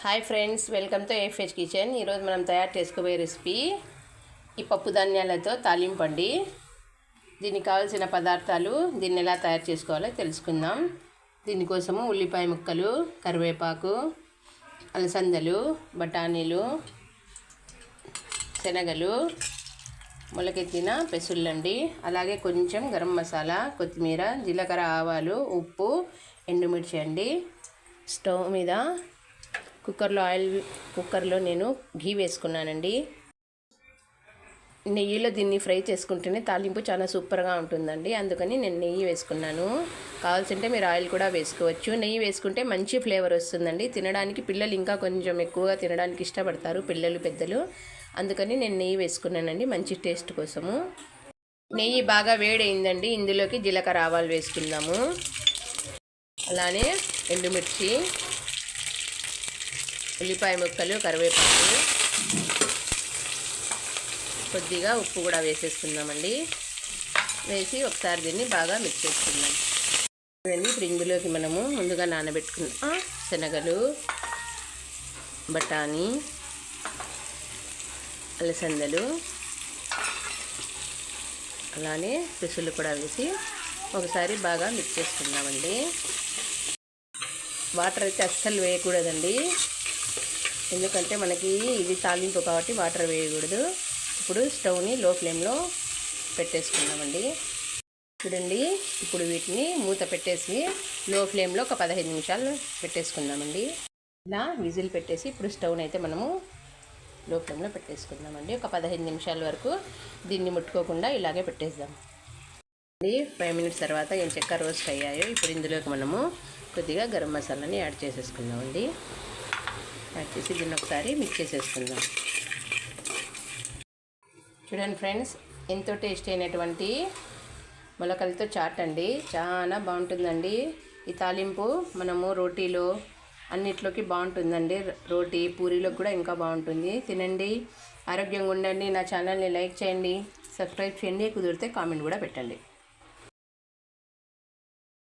Hi friends, welcome to FH kitchen. ఈరోజు మనం తయారు చేసుకోబోయే రెసిపీ ఈ పప్పు ధాన్యాలతో తాలింపు అండి. దీనికి కావాల్సిన పదార్థాలు, దీన్ని ఎలా తయారు చేసుకోవాలో తెలుసుకుందాం. దీనికోసము ఉల్లిపాయ ముక్కలు, కరివేపాకు, అలసందలు, బఠానీలు, శనగలు, మొలకెత్తిన పెసుళ్ళండి. అలాగే కొంచెం గరం మసాలా, కొత్తిమీర, జీలకర్ర, ఆవాలు, ఉప్పు, ఎండుమిర్చి అండి. స్టవ్ మీద కుక్కర్లో నేను ఘీ వేసుకున్నానండి. నెయ్యిలో దీన్ని ఫ్రై చేసుకుంటేనే తాలింపు చాలా సూపర్గా ఉంటుందండి. అందుకని నేను నెయ్యి వేసుకున్నాను. కావాల్సింటే మీరు ఆయిల్ కూడా వేసుకోవచ్చు. నెయ్యి వేసుకుంటే మంచి ఫ్లేవర్ వస్తుందండి. తినడానికి పిల్లలు ఇంకా కొంచెం ఎక్కువగా తినడానికి ఇష్టపడతారు, పిల్లలు పెద్దలు. అందుకని నేను నెయ్యి వేసుకున్నానండి, మంచి టేస్ట్ కోసము. నెయ్యి బాగా వేడైందండి. ఇందులోకి జీలకర్ర, ఆవాలు వేసుకుందాము. అలానే ఎండుమిర్చి, ఉల్లిపాయ ముక్కలు, కరివేపాకు, కొద్దిగా ఉప్పు కూడా వేసేసుకుందామండి. వేసి ఒకసారి దీన్ని బాగా మిక్స్ చేసుకుందాం. ఇప్పుడు ఇందులోకి మనము ముందుగా నానబెట్టుకున్న శనగలు, బఠానీ, అలసందలు, అలానే పెసులు కూడా వేసి ఒకసారి బాగా మిక్స్ చేసుకుందామండి. వాటర్ అయితే అస్సలు వేయకూడదండి, ఎందుకంటే మనకి ఇది తాలింపు కాబట్టి వాటర్ వేయకూడదు. ఇప్పుడు స్టవ్ని లో ఫ్లేమ్లో పెట్టేసుకుందామండి. చూడండి, ఇప్పుడు వీటిని మూత పెట్టేసి లో ఫ్లేమ్లో ఒక 15 నిమిషాలు పెట్టేసుకుందామండి. ఇలా విజిల్ పెట్టేసి ఇప్పుడు స్టవ్ని అయితే మనము లో ఫ్లేమ్లో పెట్టేసుకుందామండి. ఒక 15 నిమిషాల వరకు దీన్ని ముట్టుకోకుండా ఇలాగే పెట్టేద్దాం. 5 మినిట్స్ తర్వాత ఏం చెక్క రోస్ట్ అయ్యాయో ఇప్పుడు ఇందులోకి మనము కొద్దిగా గరం మసాలాని యాడ్ చేసేసుకుందామండి. యాడ్ చేసి దీన్ని ఒకసారి మిక్స్ చేసేసుకుందాం. చూడండి ఫ్రెండ్స్, ఎంతో టేస్టీ అయినటువంటి మొలకలతో చాట్ అండి. చాలా బాగుంటుందండి ఈ తాలింపు. మనము రోటీలో అన్నిట్లోకి బాగుంటుందండి. రోటీ, పూరీలోకి కూడా ఇంకా బాగుంటుంది. తినండి, ఆరోగ్యంగా ఉండండి. నా ఛానల్ని లైక్ చేయండి, సబ్స్క్రైబ్ చేయండి, కుదిరితే కామెంట్ కూడా పెట్టండి.